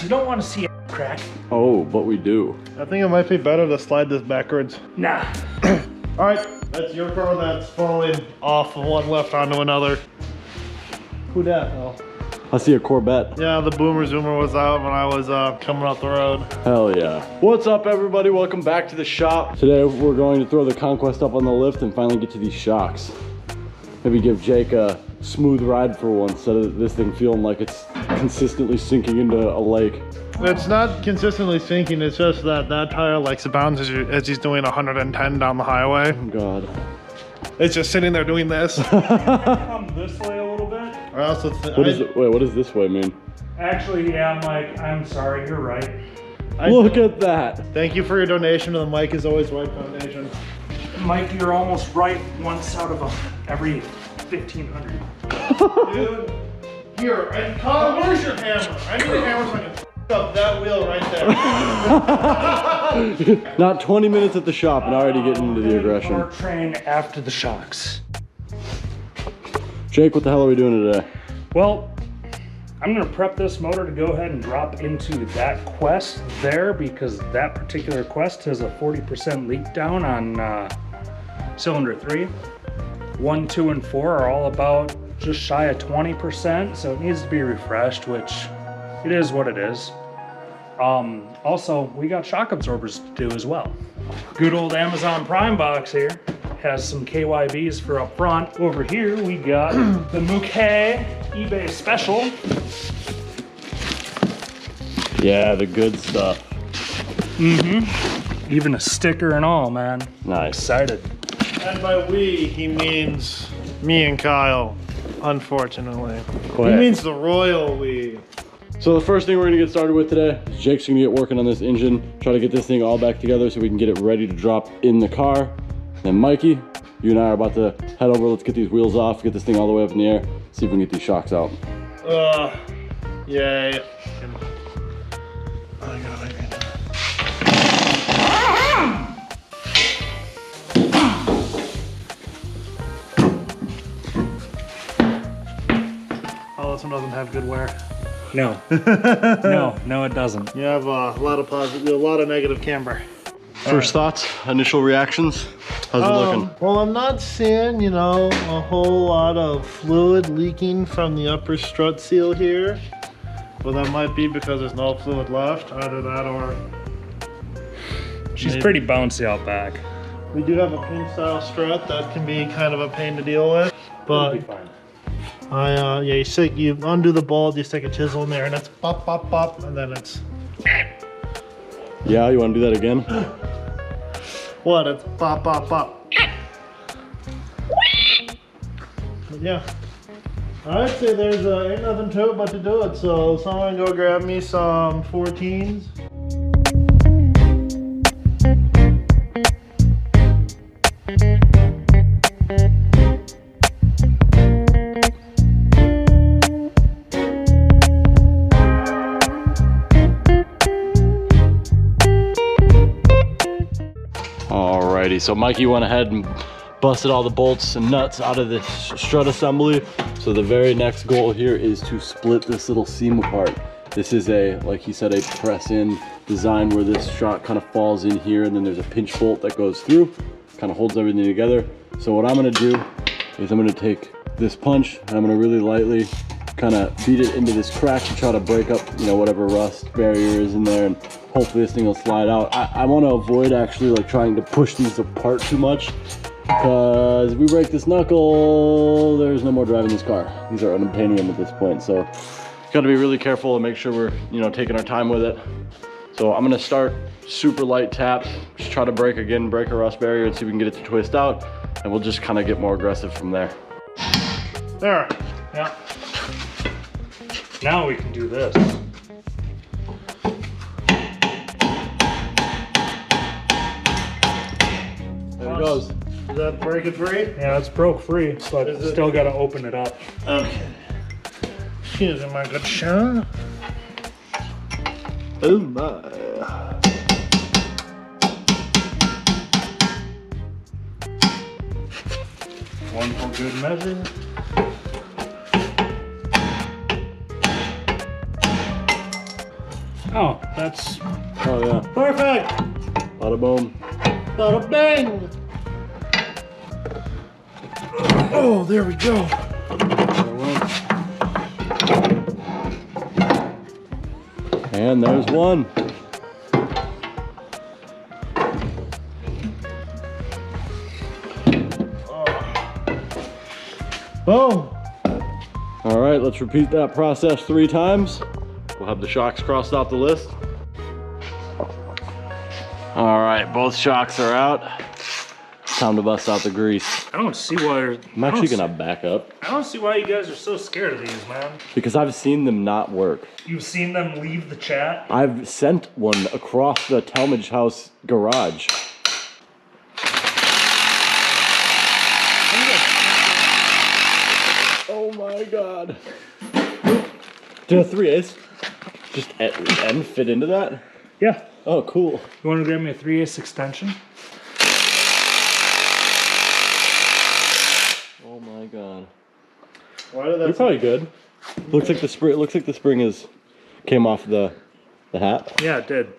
We don't want to see a crack. Oh, but we do. I think it might be better to slide this backwards. Nah. All right, that's your car that's falling off of one left onto another. Who dat, Al? I see a Corvette. Yeah, the boomer zoomer was out when I was coming off the road. Hell yeah. What's up, everybody? Welcome back to the shop. Today we're going to throw the Conquest up on the lift and finally get to these shocks. Maybe give Jake a smooth ride for once instead of this thing feeling like it's consistently sinking into a lake. It's not consistently sinking, it's just that that tire likes to bounce as he's doing 110 down the highway. Oh God. It's just sitting there doing this. Come this way a little bit. I also Wait, what does this way mean? Actually, yeah, Mike, I'm sorry, you're right. Look at that. Thank you for your donation to the Mike is Always Right Foundation. Mike, you're almost right once out of every 1,500. Dude, here, Colin, where's your hammer? I need a hammer so I can f up that wheel right there. Not 20 minutes at the shop and already getting into the aggression. More train after the shocks. Jake, what the hell are we doing today? Well, I'm gonna prep this motor to go ahead and drop into that Quest there because that particular Quest has a 40% leak down on cylinder 3. 1, 2, and 4 are all about just shy of 20%, so it needs to be refreshed, which it is what it is. Also, we got shock absorbers to do as well. Good old Amazon Prime box here has some KYBs for up front. Over here, we got the Mouquet eBay special. Yeah, the good stuff. Mm-hmm. Even a sticker and all, man. Nice. Excited. And by we, he means me and Kyle, unfortunately. Go He ahead. means the royal we. So the first thing we're gonna get started with today is Jake's gonna get working on this engine, try to get this thing all back together so we can get it ready to drop in the car. Then Mikey, you and I are about to head over, let's get these wheels off, get this thing all the way up in the air, see if we can get these shocks out. Yay. Oh, this one doesn't have good wear. No. No, it doesn't. You have a lot of positive, a lot of negative camber. First thoughts, initial reactions, how's it looking? Well, I'm not seeing, you know, a whole lot of fluid leaking from the upper strut seal here. But that might be because there's no fluid left, either that or... She's maybe. pretty bouncy out back. We do have a pin style strut that can be kind of a pain to deal with, but It'll be fine. yeah, you undo the bolt, you stick a chisel in there, and it's pop, pop, pop, and then it's... Yeah, you wanna do that again? What? It's pop, pop, pop. But yeah. I'd say there's ain't nothing to it but to do it, so someone go grab me some 14s. Alrighty, so Mikey went ahead and busted all the bolts and nuts out of this strut assembly. So the very next goal here is to split this little seam apart. This is a, like he said, a press-in design where this shot kind of falls in here and then there's a pinch bolt that goes through, kind of holds everything together. So what I'm gonna do is I'm gonna take this punch and I'm gonna really lightly kind of feed it into this crack to try to break up, you know, whatever rust barrier is in there, and hopefully this thing will slide out. I want to avoid actually like trying to push these apart too much, because if we break this knuckle, there's no more driving this car. These are unobtainium at this point, so got to be really careful and make sure we're, you know, taking our time with it. So I'm gonna start super light taps, just try to break a rust barrier and see if we can get it to twist out, and we'll just kind of get more aggressive from there. There. Yeah. Now we can do this. There it goes. Does that break it free? Yeah, it's broke free, but Is it- still got to open it up. Okay. Excuse me, my good son. Oh my. One for good measure. Oh, that's Oh yeah. Perfect. Bada boom. Bada bang. Oh, there we go. And there's one. Boom. All right, let's repeat that process 3 times. We'll have the shocks crossed off the list. All right, both shocks are out. Time to bust out the grease. I don't see why. I'm actually gonna back up I don't see why you guys are so scared of these, man. because I've seen them not work. You've seen them leave the chat. I've sent one across the Talmadge House garage. Oh my god. Did a 3/8 just end fit into that? Yeah. Oh, cool. You want to grab me a 3/8 extension? Oh my god. Why did You're that? probably good. Looks like the spring. Looks like the spring is came off the hat. Yeah, it did.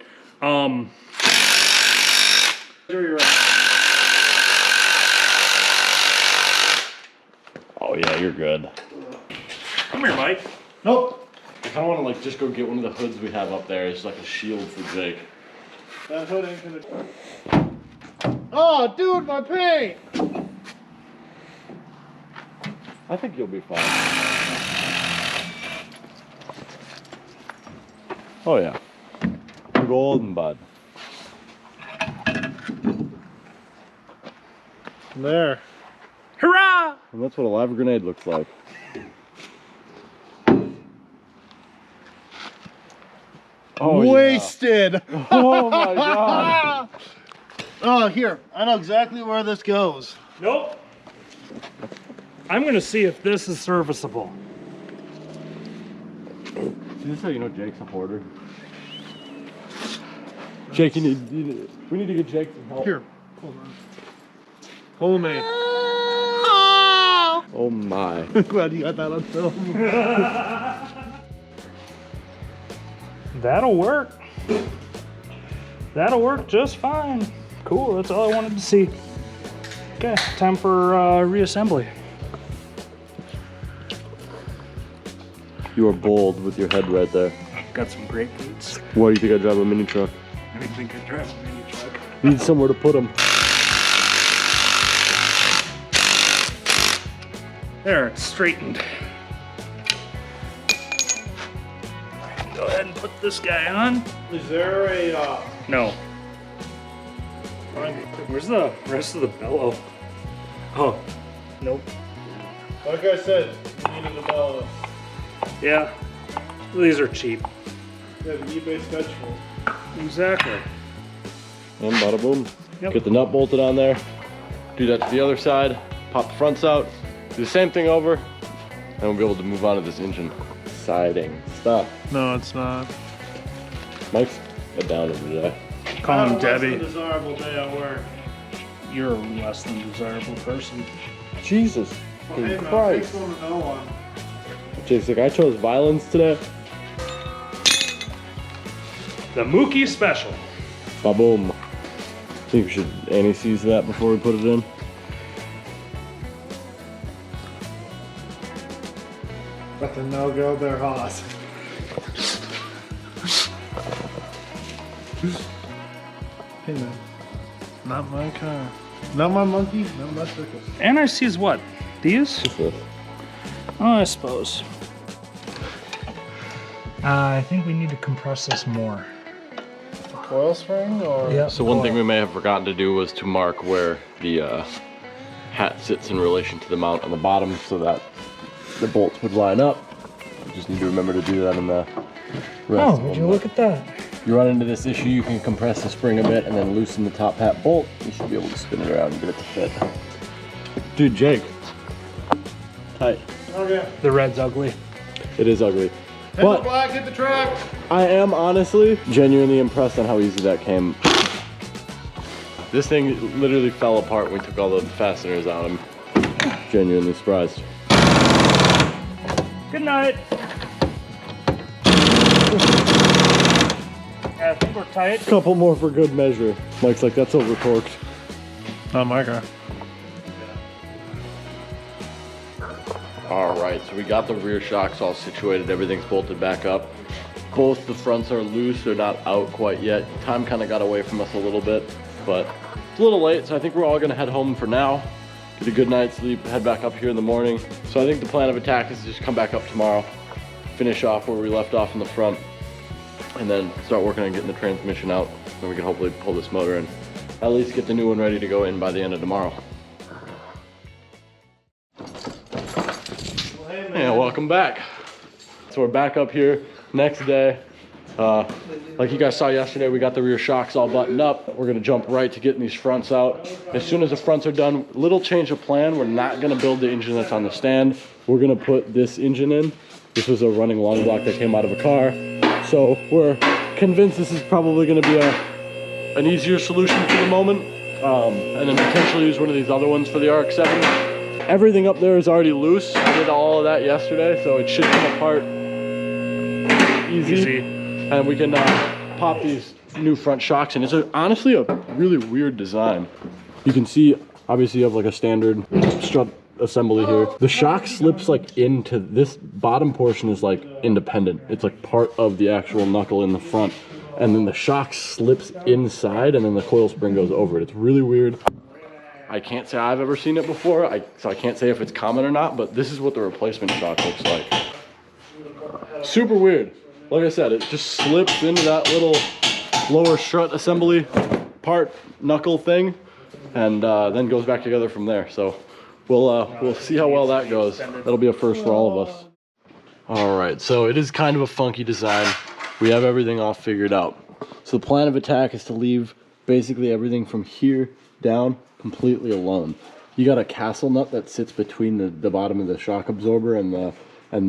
Oh yeah, you're good. Come here, Mike. Nope. I kind of want to like just go get one of the hoods we have up there. It's like a shield for Jake. That hood ain't gonna. Oh, dude, my paint. I think you'll be fine. Oh yeah. You're golden, bud. There. Hurrah! And that's what a live grenade looks like. Oh, yeah. Wasted. Oh my god. Oh, here. I know exactly where this goes. Nope. I'm gonna see if this is serviceable. Is this how you know Jake's a hoarder? Jake, we need to get Jake some help. Here. Hold on. Hold me. Oh my. Glad you got that on film. That'll work. That'll work just fine. Cool, that's all I wanted to see. Okay, time for reassembly. You are bold with your head right there. Got some great boots. Why do you think I drive a mini truck? I didn't think I'd drive a mini truck. Need somewhere to put them. There, it's straightened. Go ahead and put this guy on. Is there a, No. Where's the rest of the bellow? Oh, nope. like I said, you needed a bellow. Yeah, these are cheap. Yeah, the eBay schedule. Exactly. And bada boom. Yep. Get the nut bolted on there. Do that to the other side. Pop the fronts out. Do the same thing over. And we'll be able to move on to this engine siding stuff. No, it's not. Mike's a downer today. Call him Less than Debbie. desirable day at work. You're a less than desirable person. Jesus Well, hey, man, Christ. thanks for no one. Jake's like, I chose violence today. The Mookie Special. Ba-boom. Think we should anti-seize that before we put it in? But the no-go, they're hot. Hey man, not my car. Not my monkey, not my circus. NIC's what? These? What's this? Oh, I suppose. I think we need to compress this more. Coil spring or? Yeah. So one thing we may have forgotten to do was to mark where the hat sits in relation to the mount on the bottom so that the bolts would line up. You just need to remember to do that in the rest Oh, of would them. you look at that? If you run into this issue, you can compress the spring a bit and then loosen the top hat bolt. You should be able to spin it around and get it to fit. Dude, Jake. Tight. Okay. The red's ugly. It is ugly. Hit the But black, hit the track. I am honestly genuinely impressed on how easy that came. This thing literally fell apart when we took all the fasteners out. I'm genuinely surprised. Good night. Yeah, I think we're tight. Couple more for good measure. Mike's like, that's over torqued. Oh my god. All right, so we got the rear shocks all situated. Everything's bolted back up. Both the fronts are loose. They're not out quite yet. Time kind of got away from us a little bit, but it's a little late. So I think we're all gonna head home for now. Get a good night's sleep, head back up here in the morning. So I think the plan of attack is to just come back up tomorrow, finish off where we left off in the front, and then start working on getting the transmission out. Then we can hopefully pull this motor and at least get the new one ready to go in by the end of tomorrow. Yeah, welcome back. So we're back up here next day. Like you guys saw yesterday, we got the rear shocks all buttoned up. We're gonna jump right to getting these fronts out. As soon as the fronts are done, little change of plan. We're not gonna build the engine that's on the stand. We're gonna put this engine in. This was a running long block that came out of a car. So we're convinced this is probably gonna be an easier solution for the moment. And then potentially use one of these other ones for the RX-7. Everything up there is already loose. I did all of that yesterday, so it should come apart easy. And we can pop these new front shocks in. It's honestly a really weird design. You can see, obviously you have like a standard strut assembly here. The shock slips like into this bottom portion is like independent. It's like part of the actual knuckle in the front. And then the shock slips inside and then the coil spring goes over it. It's really weird. I can't say I've ever seen it before, so I can't say if it's common or not, but this is what the replacement shock looks like. Super weird. Like I said, it just slips into that little lower strut assembly part knuckle thing, and then goes back together from there. So we'll see how well that goes. That'll be a first for all of us. All right, so it is kind of a funky design. We have everything all figured out. So the plan of attack is to leave basically everything from here down completely alone. You got a castle nut that sits between the bottom of the shock absorber and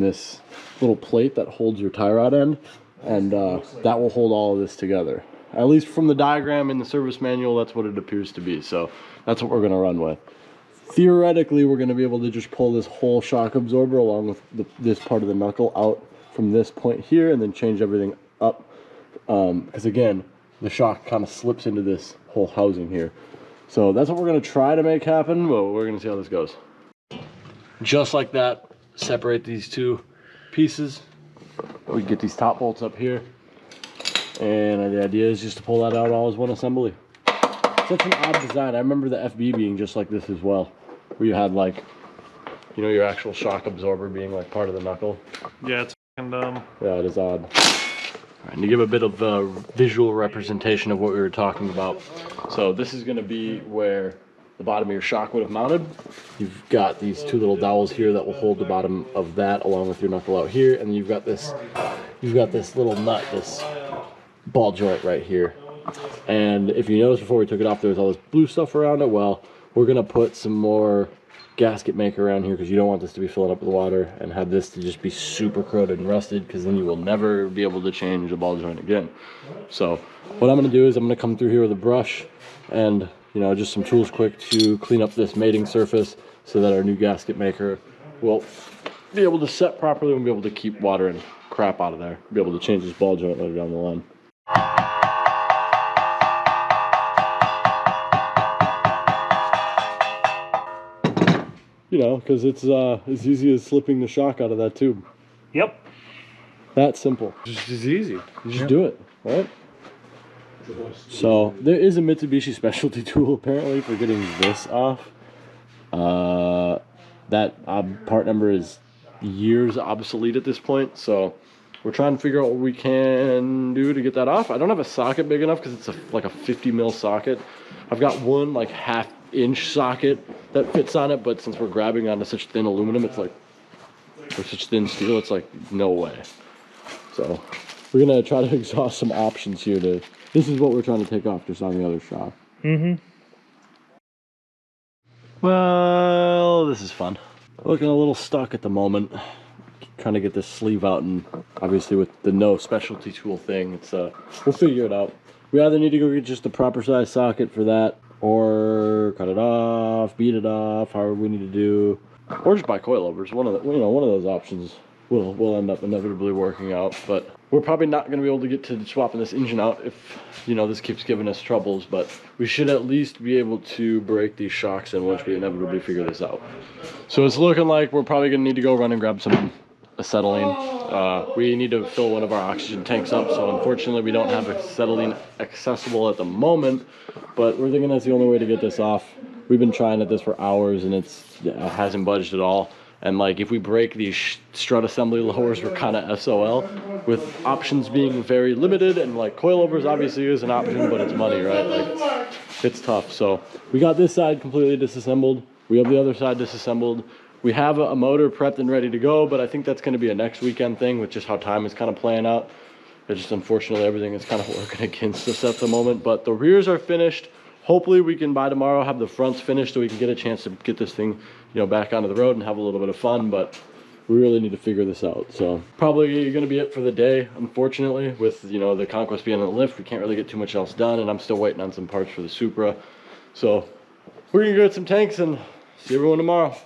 this little plate that holds your tie rod end, and that will hold all of this together. At least from the diagram in the service manual, that's what it appears to be. So that's what we're going to run with. Theoretically, we're going to be able to just pull this whole shock absorber along with this part of the knuckle out from this point here, and then change everything up, because again, the shock kind of slips into this whole housing here. So that's what we're going to try to make happen, but we're going to see how this goes. Just like that, separate these two pieces. We get these top bolts up here, and the idea is just to pull that out all as one assembly. Such an odd design. I remember the FB being just like this as well, where you had like, you know, your actual shock absorber being like part of the knuckle. Yeah, it's fucking dumb. Yeah, it is odd. All right, and to give a bit of a visual representation of what we were talking about. So this is going to be where the bottom of your shock would have mounted. You've got these two little dowels here that will hold the bottom of that along with your knuckle out here, and then you've got this little nut, this ball joint right here. And if you notice before we took it off, there was all this blue stuff around it. Well, we're going to put some more gasket maker around here because you don't want this to be filling up with water and have this to just be super corroded and rusted, because then you will never be able to change the ball joint again. So what I'm going to do is I'm going to come through here with a brush and, you know, just some tools quick to clean up this mating surface so that our new gasket maker will be able to set properly and be able to keep water and crap out of there, be able to change this ball joint later down the line. You know, because it's as easy as slipping the shock out of that tube. Yep. That simple. Just as easy. You just do it, right? So there is a Mitsubishi specialty tool apparently for getting this off. That part number is years obsolete at this point, so we're trying to figure out what we can do to get that off. I don't have a socket big enough because it's like a 50 mil socket. I've got one like half-inch socket that fits on it, but since we're grabbing onto such thin aluminum, it's like, or such thin steel, it's like no way. So we're gonna try to exhaust some options here. This is what we're trying to take off just on the other shock. Well, this is fun. Looking a little stuck at the moment. Trying to get this sleeve out, and obviously with the no specialty tool thing, it's we'll figure it out. We either need to go get just the proper size socket for that, or cut it off, beat it off, however we need to do, or just buy coilovers. One of those options will end up inevitably working out. But we're probably not going to be able to get to swapping this engine out if, you know, this keeps giving us troubles, but we should at least be able to break these shocks in once we inevitably figure this out. So it's looking like we're probably going to need to go run and grab some acetylene. We need to fill one of our oxygen tanks up, so unfortunately we don't have acetylene accessible at the moment, but we're thinking that's the only way to get this off. We've been trying at this for hours and it hasn't budged at all. And like, if we break these strut assembly lowers, we're kind of SOL, with options being very limited, and like coilovers obviously is an option, but it's money, right? Like, it's tough. So we got this side completely disassembled. We have the other side disassembled. We have a motor prepped and ready to go, but I think that's going to be a next weekend thing with just how time is kind of playing out. It's just unfortunately everything is kind of working against us at the moment, but the rears are finished. Hopefully we can by tomorrow have the fronts finished so we can get a chance to get this thing, you know, back onto the road and have a little bit of fun, but we really need to figure this out. So probably going to be it for the day, unfortunately, with, you know, the Conquest being in the lift. We can't really get too much else done, and I'm still waiting on some parts for the Supra. So we're going to go get some tanks and see everyone tomorrow.